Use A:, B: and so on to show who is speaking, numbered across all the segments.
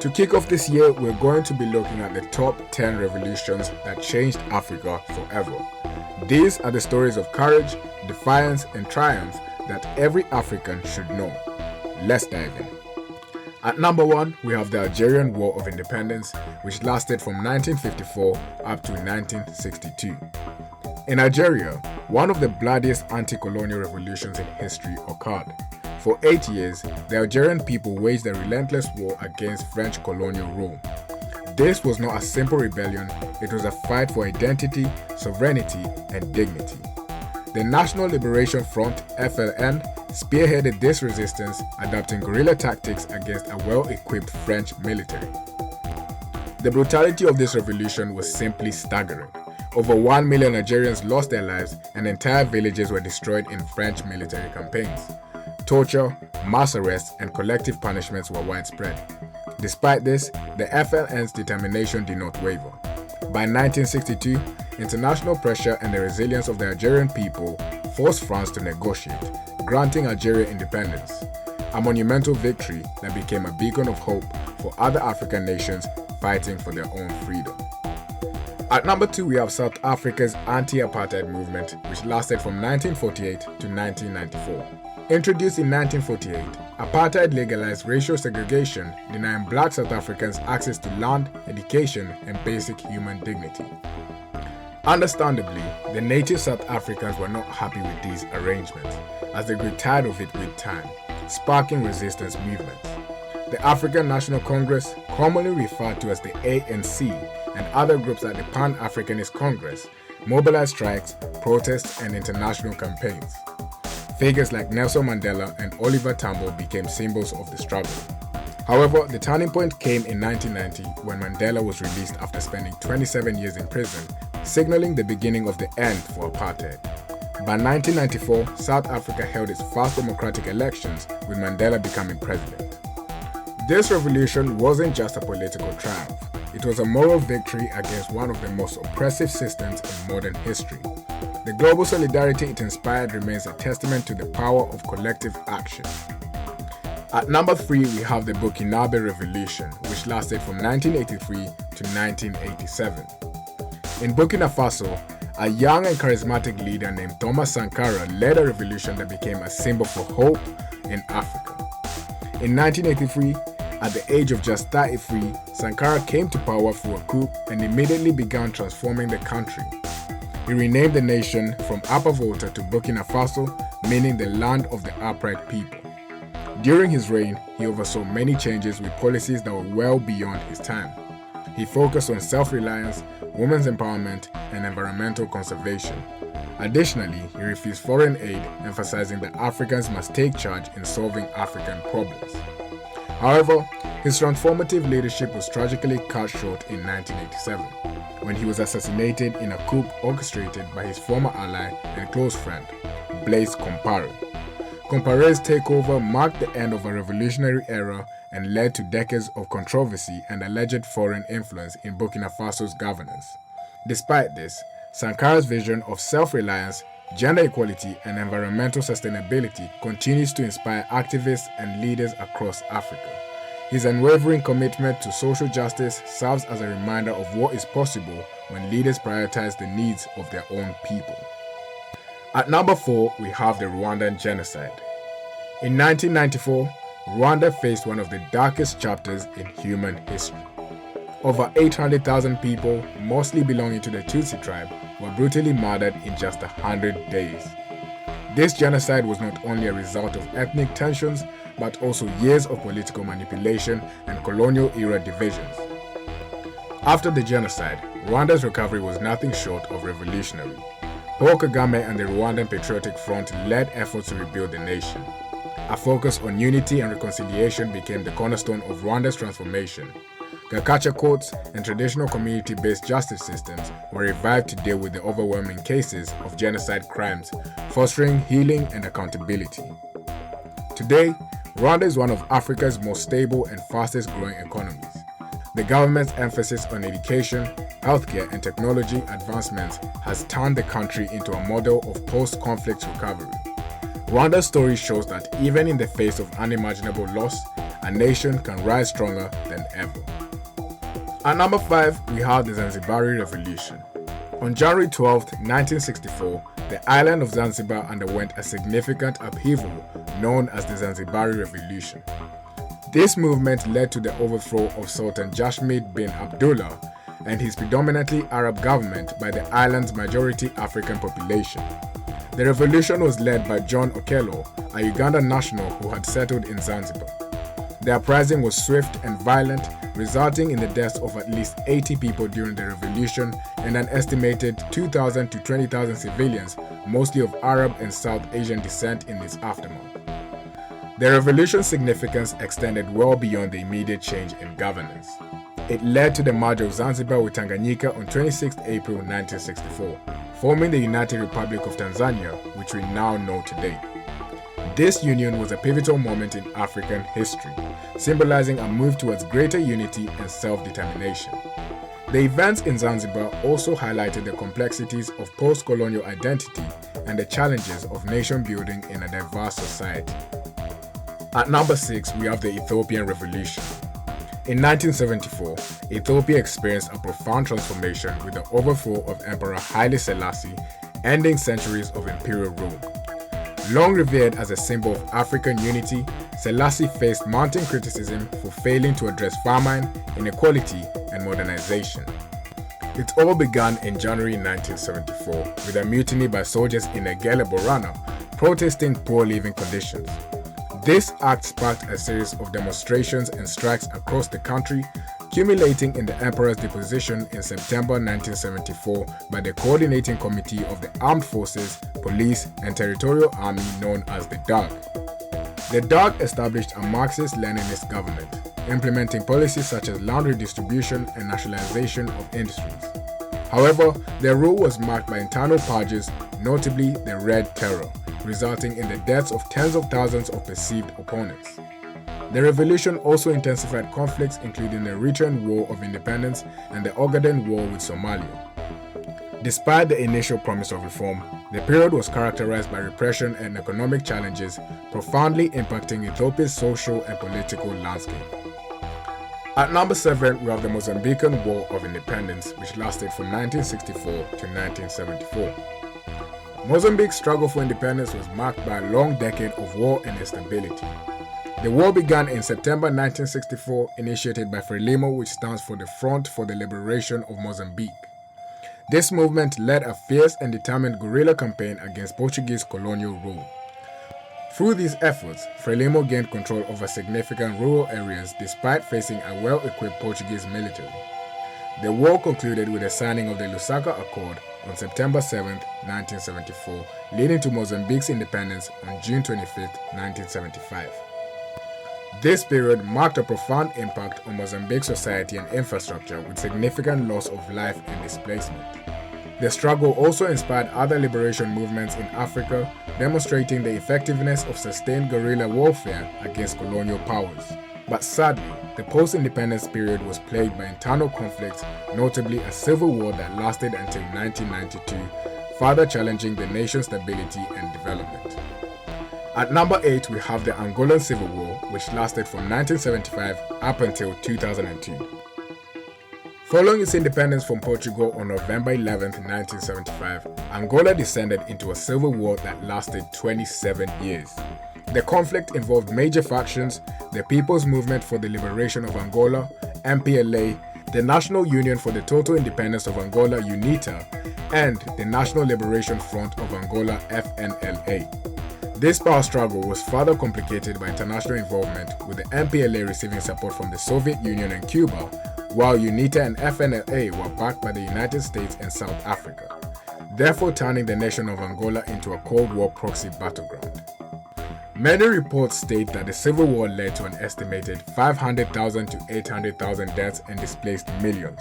A: To kick off this year, we're going to be looking at the top 10 revolutions that changed Africa forever. These are the stories of courage, defiance, and triumph that every African should know. Let's dive in. At number 1, we have the Algerian War of Independence, which lasted from 1954 up to 1962. In Algeria, one of the bloodiest anti-colonial revolutions in history occurred. For 8 years, the Algerian people waged a relentless war against French colonial rule. This was not a simple rebellion, it was a fight for identity, sovereignty, and dignity. The National Liberation Front (FLN) spearheaded this resistance, adopting guerrilla tactics against a well-equipped French military. The brutality of this revolution was simply staggering. Over 1 million Algerians lost their lives and entire villages were destroyed in French military campaigns. Torture, mass arrests, and collective punishments were widespread. Despite this, the FLN's determination did not waver. By 1962, international pressure and the resilience of the Algerian people forced France to negotiate, granting Algeria independence, a monumental victory that became a beacon of hope for other African nations fighting for their own freedom. At number 2, we have South Africa's anti-apartheid movement, which lasted from 1948 to 1994. Introduced in 1948, apartheid legalized racial segregation, denying black South Africans access to land, education, and basic human dignity. Understandably, the native South Africans were not happy with these arrangements, as they grew tired of it with time, sparking resistance movements. The African National Congress, commonly referred to as the ANC, and other groups like the Pan-Africanist Congress, mobilized strikes, protests, and international campaigns. Figures like Nelson Mandela and Oliver Tambo became symbols of the struggle. However, the turning point came in 1990 when Mandela was released after spending 27 years in prison, signaling the beginning of the end for apartheid. By 1994, South Africa held its first democratic elections, with Mandela becoming president. This revolution wasn't just a political triumph, it was a moral victory against one of the most oppressive systems in modern history. The global solidarity it inspired remains a testament to the power of collective action. At number 3, we have the Burkinabe Revolution, which lasted from 1983 to 1987. In Burkina Faso, a young and charismatic leader named Thomas Sankara led a revolution that became a symbol for hope in Africa. In 1983, at the age of just 33, Sankara came to power through a coup and immediately began transforming the country. He renamed the nation from Upper Volta to Burkina Faso, meaning the land of the upright people. During his reign, he oversaw many changes with policies that were well beyond his time. He focused on self-reliance, women's empowerment, and environmental conservation. Additionally, he refused foreign aid, emphasizing that Africans must take charge in solving African problems. However, his transformative leadership was tragically cut short in 1987, when he was assassinated in a coup orchestrated by his former ally and close friend, Blaise Compaoré. Compaoré's takeover marked the end of a revolutionary era and led to decades of controversy and alleged foreign influence in Burkina Faso's governance. Despite this, Sankara's vision of self-reliance, gender equality, and environmental sustainability continues to inspire activists and leaders across Africa. His unwavering commitment to social justice serves as a reminder of what is possible when leaders prioritize the needs of their own people. At number 4, we have the Rwandan Genocide. In 1994, Rwanda faced one of the darkest chapters in human history. Over 800,000 people, mostly belonging to the Tutsi tribe, were brutally murdered in just 100 days. This genocide was not only a result of ethnic tensions, but also years of political manipulation and colonial-era divisions. After the genocide, Rwanda's recovery was nothing short of revolutionary. Paul Kagame and the Rwandan Patriotic Front led efforts to rebuild the nation. A focus on unity and reconciliation became the cornerstone of Rwanda's transformation. Gacaca courts and traditional community-based justice systems were revived to deal with the overwhelming cases of genocide crimes, fostering healing and accountability. Today, Rwanda is one of Africa's most stable and fastest-growing economies. The government's emphasis on education, healthcare, and technology advancements has turned the country into a model of post-conflict recovery. Rwanda's story shows that even in the face of unimaginable loss, a nation can rise stronger than ever. At number 5, we have the Zanzibar Revolution. On January 12, 1964, the island of Zanzibar underwent a significant upheaval known as the Zanzibar Revolution. This movement led to the overthrow of Sultan Jasmid bin Abdullah and his predominantly Arab government by the island's majority African population. The revolution was led by John Okello, a Ugandan national who had settled in Zanzibar. The uprising was swift and violent, resulting in the deaths of at least 80 people during the revolution and an estimated 2,000 to 20,000 civilians, mostly of Arab and South Asian descent, in its aftermath. The revolution's significance extended well beyond the immediate change in governance. It led to the merger of Zanzibar with Tanganyika on 26 April 1964, forming the United Republic of Tanzania, which we now know today. This union was a pivotal moment in African history, symbolizing a move towards greater unity and self-determination. The events in Zanzibar also highlighted the complexities of post-colonial identity and the challenges of nation building in a diverse society. At number 6, we have the Ethiopian Revolution. In 1974, Ethiopia experienced a profound transformation with the overthrow of Emperor Haile Selassie, ending centuries of imperial rule. Long revered as a symbol of African unity, Selassie faced mounting criticism for failing to address famine, inequality, and modernization. It all began in January 1974 with a mutiny by soldiers in Egele Borana protesting poor living conditions. This act sparked a series of demonstrations and strikes across the country, culminating in the emperor's deposition in September 1974 by the Coordinating Committee of the Armed Forces, Police, and Territorial Army known as the DARG. The DARG established a Marxist-Leninist government, implementing policies such as land redistribution and nationalization of industries. However, their rule was marked by internal purges, notably the Red Terror, resulting in the deaths of tens of thousands of perceived opponents. The revolution also intensified conflicts including the Eritrean War of Independence and the Ogaden War with Somalia. Despite the initial promise of reform, the period was characterized by repression and economic challenges, profoundly impacting Ethiopia's social and political landscape. At number 7, we have the Mozambique War of Independence, which lasted from 1964 to 1974. Mozambique's struggle for independence was marked by a long decade of war and instability. The war began in September 1964, initiated by Frelimo, which stands for the Front for the Liberation of Mozambique. This movement led a fierce and determined guerrilla campaign against Portuguese colonial rule. Through these efforts, Frelimo gained control over significant rural areas despite facing a well-equipped Portuguese military. The war concluded with the signing of the Lusaka Accord on September 7, 1974, leading to Mozambique's independence on June 25, 1975. This period marked a profound impact on Mozambique's society and infrastructure, with significant loss of life and displacement. The struggle also inspired other liberation movements in Africa, demonstrating the effectiveness of sustained guerrilla warfare against colonial powers. But sadly, the post-independence period was plagued by internal conflicts, notably a civil war that lasted until 1992, further challenging the nation's stability and development. At number 8, we have the Angolan Civil War, which lasted from 1975 up until 2002. Following its independence from Portugal on November 11, 1975, Angola descended into a civil war that lasted 27 years. The conflict involved major factions: the People's Movement for the Liberation of Angola, MPLA, the National Union for the Total Independence of Angola, UNITA, and the National Liberation Front of Angola, FNLA. This power struggle was further complicated by international involvement, with the MPLA receiving support from the Soviet Union and Cuba, while UNITA and FNLA were backed by the United States and South Africa, therefore turning the nation of Angola into a Cold War proxy battleground. Many reports state that the Civil War led to an estimated 500,000 to 800,000 deaths and displaced millions.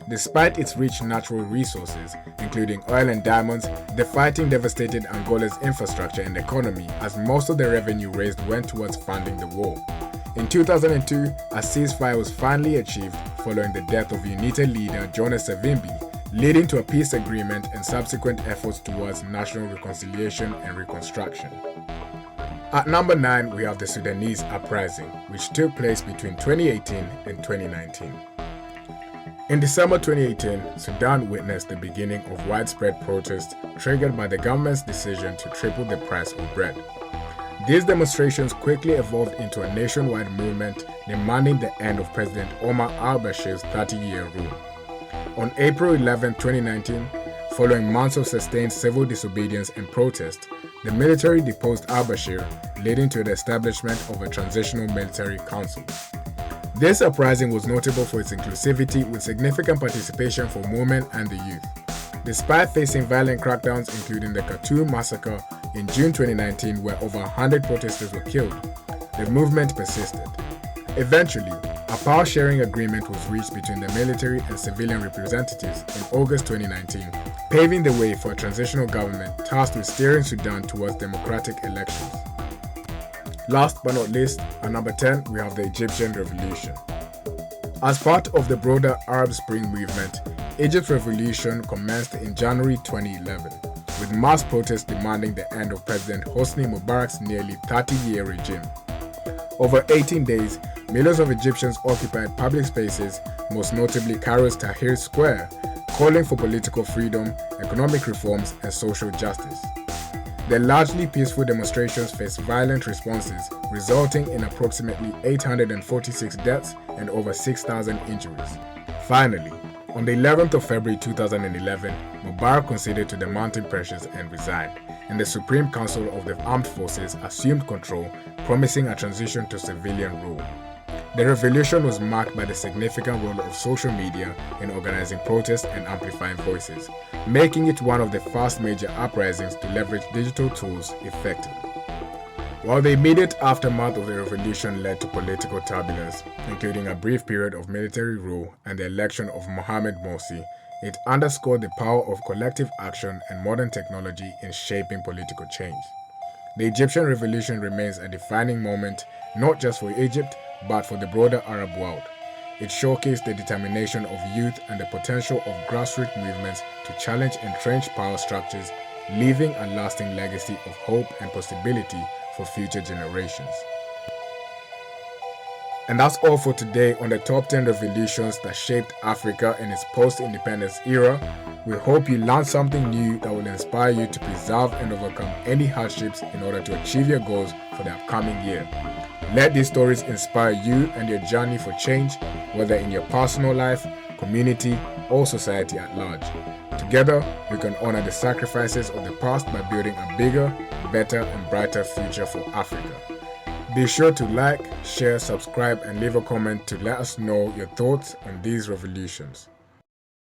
A: Despite its rich natural resources, including oil and diamonds, the fighting devastated Angola's infrastructure and economy, as most of the revenue raised went towards funding the war. In 2002, a ceasefire was finally achieved following the death of UNITA leader Jonas Savimbi, leading to a peace agreement and subsequent efforts towards national reconciliation and reconstruction. At number 9, we have the Sudanese Uprising, which took place between 2018 and 2019. In December 2018, Sudan witnessed the beginning of widespread protests triggered by the government's decision to triple the price of bread. These demonstrations quickly evolved into a nationwide movement demanding the end of President Omar al-Bashir's 30-year rule. On April 11, 2019, following months of sustained civil disobedience and protest, the military deposed al-Bashir, leading to the establishment of a transitional military council. This uprising was notable for its inclusivity with significant participation from women and the youth. Despite facing violent crackdowns including the Khartoum massacre in June 2019 where over 100 protesters were killed, the movement persisted. Eventually, a power-sharing agreement was reached between the military and civilian representatives in August 2019, paving the way for a transitional government tasked with steering Sudan towards democratic elections. Last but not least, at number 10, we have the Egyptian Revolution. As part of the broader Arab Spring movement, Egypt's revolution commenced in January 2011, with mass protests demanding the end of President Hosni Mubarak's nearly 30-year regime. Over 18 days, millions of Egyptians occupied public spaces, most notably Cairo's Tahrir Square, calling for political freedom, economic reforms, and social justice. The largely peaceful demonstrations faced violent responses, resulting in approximately 846 deaths and over 6,000 injuries. Finally, on the 11th of February 2011, Mubarak conceded to the mounting pressures and resigned, and the Supreme Council of the Armed Forces assumed control, promising a transition to civilian rule. The revolution was marked by the significant role of social media in organizing protests and amplifying voices, making it one of the first major uprisings to leverage digital tools effectively. While the immediate aftermath of the revolution led to political turbulence, including a brief period of military rule and the election of Mohamed Morsi, it underscored the power of collective action and modern technology in shaping political change. The Egyptian Revolution remains a defining moment not just for Egypt, but for the broader Arab world. It showcased the determination of youth and the potential of grassroots movements to challenge entrenched power structures, leaving a lasting legacy of hope and possibility for future generations. And that's all for today on the top 10 revolutions that shaped Africa in its post-independence era. We hope you learned something new that will inspire you to preserve and overcome any hardships in order to achieve your goals for the upcoming year. Let these stories inspire you and your journey for change, whether in your personal life, community, or society at large. Together, we can honor the sacrifices of the past by building a bigger, better, and brighter future for Africa. Be sure to like, share, subscribe, and leave a comment to let us know your thoughts on these revolutions.